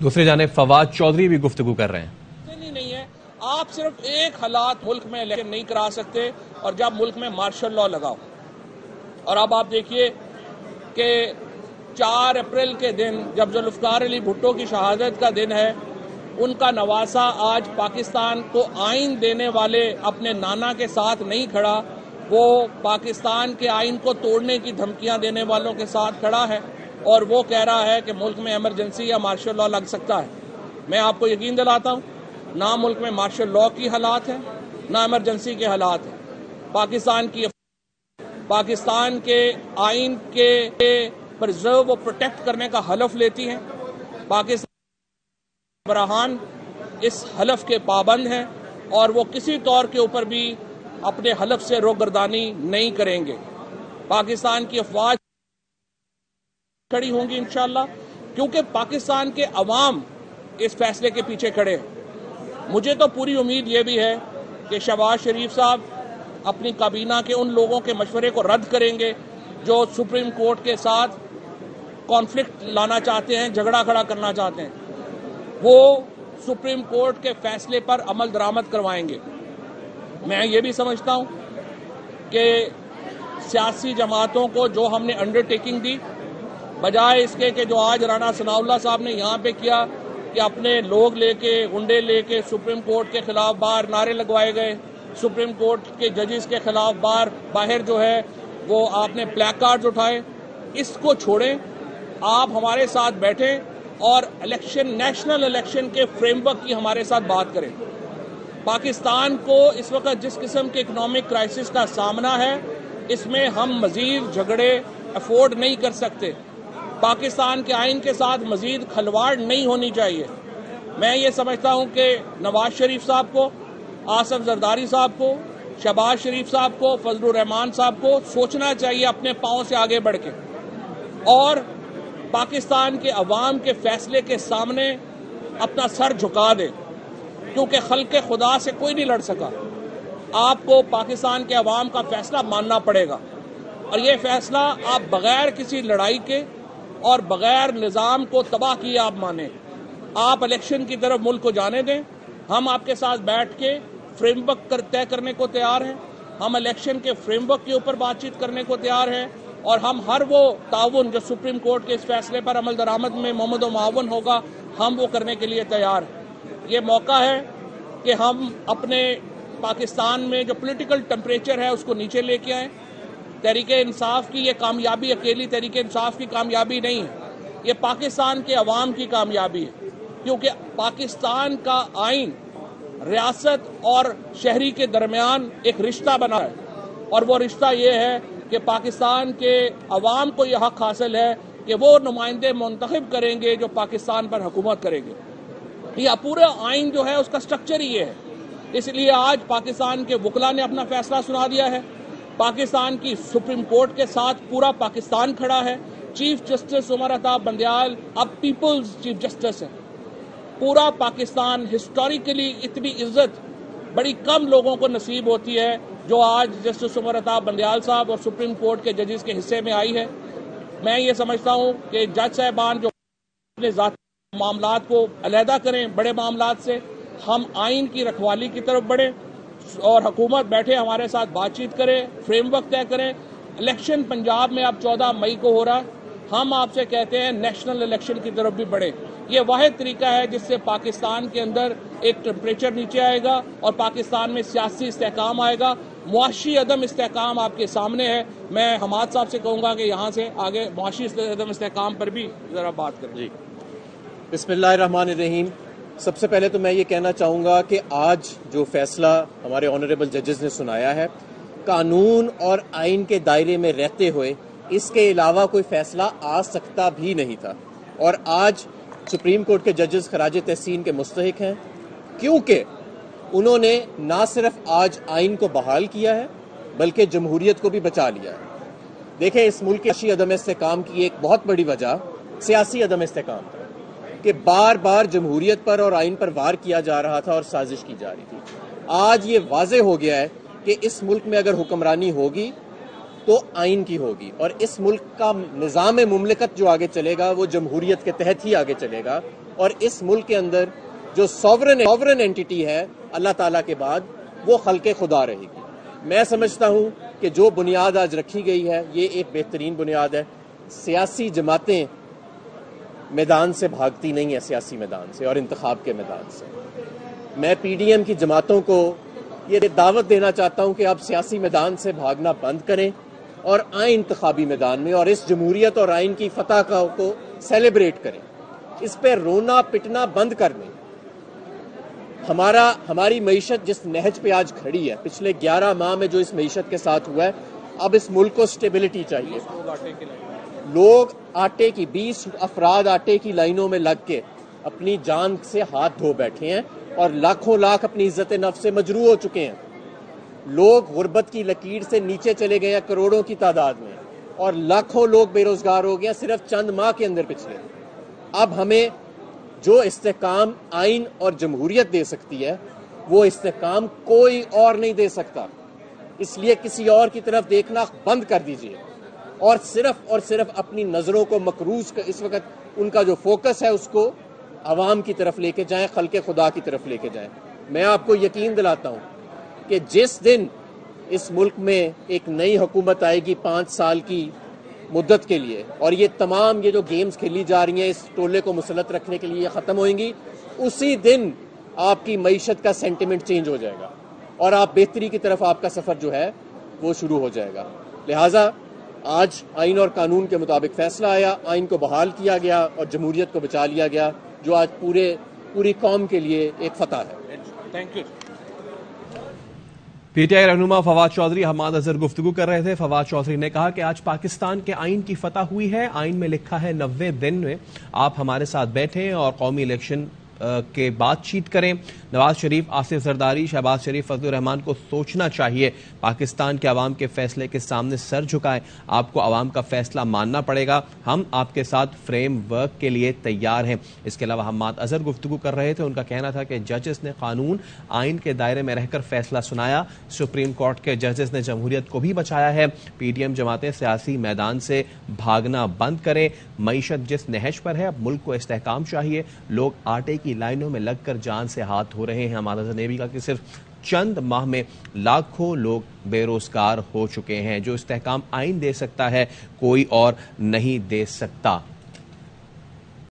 دوسری جانب فواد چودھری بھی گفتگو کر رہے ہیں۔ نہیں ہے، آپ صرف ایک حالات ملک میں الیکشن نہیں کرا سکتے اور جب ملک میں مارشل لا لگاؤ، اور اب آپ دیکھیے کہ 4 اپریل کے دن جب ذوالفقار علی بھٹو کی شہادت کا دن ہے، ان کا نواسہ آج پاکستان کو آئین دینے والے اپنے نانا کے ساتھ نہیں کھڑا، وہ پاکستان کے آئین کو توڑنے کی دھمکیاں دینے والوں کے ساتھ کھڑا ہے اور وہ کہہ رہا ہے کہ ملک میں ایمرجنسی یا مارشل لا لگ سکتا ہے۔ میں آپ کو یقین دلاتا ہوں، نہ ملک میں مارشل لا کی حالات ہیں نہ ایمرجنسی کے حالات ہیں۔ پاکستان کے آئین کے پرزرو و پروٹیکٹ کرنے کا حلف لیتی ہیں، پاکستان براہان اس حلف کے پابند ہیں اور وہ کسی طور کے اوپر بھی اپنے حلف سے روگردانی نہیں کریں گے۔ پاکستان کی افواج کھڑی ہوں گی انشاءاللہ، کیونکہ پاکستان کے عوام اس فیصلے کے پیچھے کھڑے ہیں۔ مجھے تو پوری امید یہ بھی ہے کہ شہباز شریف صاحب اپنی کابینہ کے ان لوگوں کے مشورے کو رد کریں گے جو سپریم کورٹ کے ساتھ کانفلکٹ لانا چاہتے ہیں، جھگڑا کھڑا کرنا چاہتے ہیں، وہ سپریم کورٹ کے فیصلے پر عمل درآمد کروائیں گے۔ میں یہ بھی سمجھتا ہوں کہ سیاسی جماعتوں کو جو ہم نے انڈرٹیکنگ دی، بجائے اس کے کہ جو آج رانا ثناء اللہ صاحب نے یہاں پہ کیا کہ اپنے لوگ لے کے، گنڈے لے کے سپریم کورٹ کے خلاف باہر نعرے لگوائے گئے، سپریم کورٹ کے ججز کے خلاف باہر جو ہے وہ آپ نے پلیک کارڈز اٹھائے، اس کو چھوڑیں، آپ ہمارے ساتھ بیٹھیں اور نیشنل الیکشن کے فریم ورک کی ہمارے ساتھ بات کریں۔ پاکستان کو اس وقت جس قسم کے اکنامک کرائسس کا سامنا ہے، اس میں ہم مزید جھگڑے افورڈ نہیں کر سکتے۔ پاکستان کے آئین کے ساتھ مزید کھلواڑ نہیں ہونی چاہیے۔ میں یہ سمجھتا ہوں کہ نواز شریف صاحب کو، آصف زرداری صاحب کو، شہباز شریف صاحب کو، فضل الرحمان صاحب کو سوچنا چاہیے اپنے پاؤں سے آگے بڑھ کے، اور پاکستان کے عوام کے فیصلے کے سامنے اپنا سر جھکا دے، کیونکہ خلق خدا سے کوئی نہیں لڑ سکا۔ آپ کو پاکستان کے عوام کا فیصلہ ماننا پڑے گا، اور یہ فیصلہ آپ بغیر کسی لڑائی کے اور بغیر نظام کو تباہ کیے آپ مانیں۔ آپ الیکشن کی طرف ملک کو جانے دیں، ہم آپ کے ساتھ بیٹھ کے فریم ورک طے کرنے کو تیار ہیں، ہم الیکشن کے فریم ورک کے اوپر بات چیت کرنے کو تیار ہیں، اور ہم ہر وہ تعاون جو سپریم کورٹ کے اس فیصلے پر عمل درآمد میں محمد و معاون ہوگا، ہم وہ کرنے کے لیے تیار ہیں۔ یہ موقع ہے کہ ہم اپنے پاکستان میں جو پولیٹیکل ٹمپریچر ہے اس کو نیچے لے کے آئیں۔ تحریک انصاف کی یہ کامیابی اکیلی تحریک انصاف کی کامیابی نہیں ہے، یہ پاکستان کے عوام کی کامیابی ہے، کیونکہ پاکستان کا آئین ریاست اور شہری کے درمیان ایک رشتہ بنا ہے، اور وہ رشتہ یہ ہے کہ پاکستان کے عوام کو یہ حق حاصل ہے کہ وہ نمائندے منتخب کریں گے جو پاکستان پر حکومت کریں گے۔ یہ پورا آئین جو ہے اس کا سٹرکچر ہی یہ ہے۔ اس لیے آج پاکستان کے وکلا نے اپنا فیصلہ سنا دیا ہے، پاکستان کی سپریم کورٹ کے ساتھ پورا پاکستان کھڑا ہے۔ چیف جسٹس عمر عطا بندیال اب پیپلز چیف جسٹس ہیں۔ پورا پاکستان ہسٹوریکلی اتنی عزت بڑی کم لوگوں کو نصیب ہوتی ہے جو آج جسٹس عمر عطا بندیال صاحب اور سپریم کورٹ کے ججز کے حصے میں آئی ہے۔ میں یہ سمجھتا ہوں کہ جج صاحبان جو اپنے ذاتی معاملات کو علیحدہ کریں بڑے معاملات سے، ہم آئین کی رکھوالی کی طرف بڑھیں اور حکومت بیٹھے ہمارے ساتھ بات چیت کرے، فریم ورک طے کریں۔ الیکشن پنجاب میں اب 14 مئی کو ہو رہا، ہم آپ سے کہتے ہیں نیشنل الیکشن کی طرف بھی بڑھیں۔ یہ واحد طریقہ ہے جس سے پاکستان کے اندر ایک ٹمپریچر نیچے آئے گا اور پاکستان میں سیاسی استحکام آئے گا۔ معاشی عدم استحکام آپ کے سامنے ہے، میں حماد صاحب سے کہوں گا کہ یہاں سے آگے معاشی عدم استحکام پر بھی ذرا بات کریں۔ جی بسم اللہ الرحمن الرحیم۔ سب سے پہلے تو میں یہ کہنا چاہوں گا کہ آج جو فیصلہ ہمارے آنریبل ججز نے سنایا ہے، قانون اور آئین کے دائرے میں رہتے ہوئے اس کے علاوہ کوئی فیصلہ آ سکتا بھی نہیں تھا، اور آج سپریم کورٹ کے ججز خراج تحسین کے مستحق ہیں، کیونکہ انہوں نے نہ صرف آج آئین کو بحال کیا ہے بلکہ جمہوریت کو بھی بچا لیا ہے۔ دیکھیں، اس ملک کے معاشی عدم استحکام کی ایک بہت بڑی وجہ سیاسی عدم استحکام تھا کہ بار بار جمہوریت پر اور آئین پر وار کیا جا رہا تھا اور سازش کی جا رہی تھی۔ آج یہ واضح ہو گیا ہے کہ اس ملک میں اگر حکمرانی ہوگی تو آئین کی ہوگی، اور اس ملک کا نظام مملکت جو آگے چلے گا وہ جمہوریت کے تحت ہی آگے چلے گا، اور اس ملک کے اندر جو سوورن اینٹی ہے اللہ تعالیٰ کے بعد وہ خلق خدا رہے گی. میں سمجھتا ہوں کہ جو بنیاد آج رکھی گئی ہے یہ ایک بہترین بنیاد ہے. سیاسی جماعتیں میدان سے بھاگتی نہیں ہیں، سیاسی میدان سے اور انتخاب کے میدان سے. میں پی ڈی ایم کی جماعتوں کو یہ دعوت دینا چاہتا ہوں کہ آپ سیاسی میدان سے بھاگنا بند کریں اور آئیں انتخابی میدان میں اور اس جمہوریت اور آئین کی فتح کو سیلیبریٹ کریں. اس پہ رونا پٹنا بند کر دیں. ہماری معیشت جس نہج پہ آج کھڑی ہے، پچھلے 11 ماہ میں جو اس معیشت کے ساتھ ہوا ہے، اب اس ملک کو سٹیبلٹی چاہیے. لوگ آٹے کی 20 افراد آٹے کی لائنوں میں لگ کے اپنی جان سے ہاتھ دھو بیٹھے ہیں اور لاکھوں لاکھ اپنی عزت نفس سے مجروح ہو چکے ہیں. لوگ غربت کی لکیر سے نیچے چلے گئے ہیں کروڑوں کی تعداد میں، اور لاکھوں لوگ بے روزگار ہو گئے ہیں صرف چند ماہ کے اندر پچھلے. اب ہمیں جو استحکام آئین اور جمہوریت دے سکتی ہے وہ استحکام کوئی اور نہیں دے سکتا. اس لیے کسی اور کی طرف دیکھنا بند کر دیجئے اور صرف اپنی نظروں کو مقروض کر، اس وقت ان کا جو فوکس ہے اس کو عوام کی طرف لے کے جائیں، خلق خدا کی طرف لے کے جائیں. میں آپ کو یقین دلاتا ہوں کہ جس دن اس ملک میں ایک نئی حکومت آئے گی 5 سال کی مدت کے لیے، اور یہ تمام یہ جو گیمز کھیلی جا رہی ہیں اس ٹولے کو مسلط رکھنے کے لیے یہ ختم ہوئیں گی، اسی دن آپ کی معیشت کا سینٹیمنٹ چینج ہو جائے گا اور آپ بہتری کی طرف آپ کا سفر جو ہے وہ شروع ہو جائے گا. لہٰذا آج آئین اور قانون کے مطابق فیصلہ آیا، آئین کو بحال کیا گیا اور جمہوریت کو بچا لیا گیا، جو آج پوری قوم کے لیے ایک فتح ہے. Thank you. P T I رہنما فواد چودھری حماد اظہر گفتگو کر رہے تھے. فواد چودھری نے کہا کہ آج پاکستان کے آئین کی فتح ہوئی ہے. آئین میں لکھا ہے 90 دن میں آپ ہمارے ساتھ بیٹھیں اور قومی الیکشن کے بات چیت کریں. نواز شریف، آصف زرداری، شہباز شریف، فضل الرحمان کو سوچنا چاہیے. پاکستان کے عوام کے فیصلے کے سامنے سر جھکائیں. آپ کو عوام کا فیصلہ ماننا پڑے گا. ہم آپ کے ساتھ فریم ورک کے لیے تیار ہیں. اس کے علاوہ حماد اظہر گفتگو کر رہے تھے. ان کا کہنا تھا کہ ججز نے قانون آئین کے دائرے میں رہ کر فیصلہ سنایا. سپریم کورٹ کے ججز نے جمہوریت کو بھی بچایا ہے. پی ڈی ایم جماعتیں سیاسی میدان سے بھاگنا بند کریں. معیشت جس نہج پر ہے، اب ملک کو استحکام چاہیے. لوگ آٹے کی لائنوں میں لگ کر جان سے ہاتھ دھو رہے ہیں. ہمارا نے بھی کہا کہ صرف چند ماہ میں لاکھوں لوگ بے روزگار ہو چکے ہیں. جو استحکام آئین دے سکتا ہے کوئی اور نہیں دے سکتا.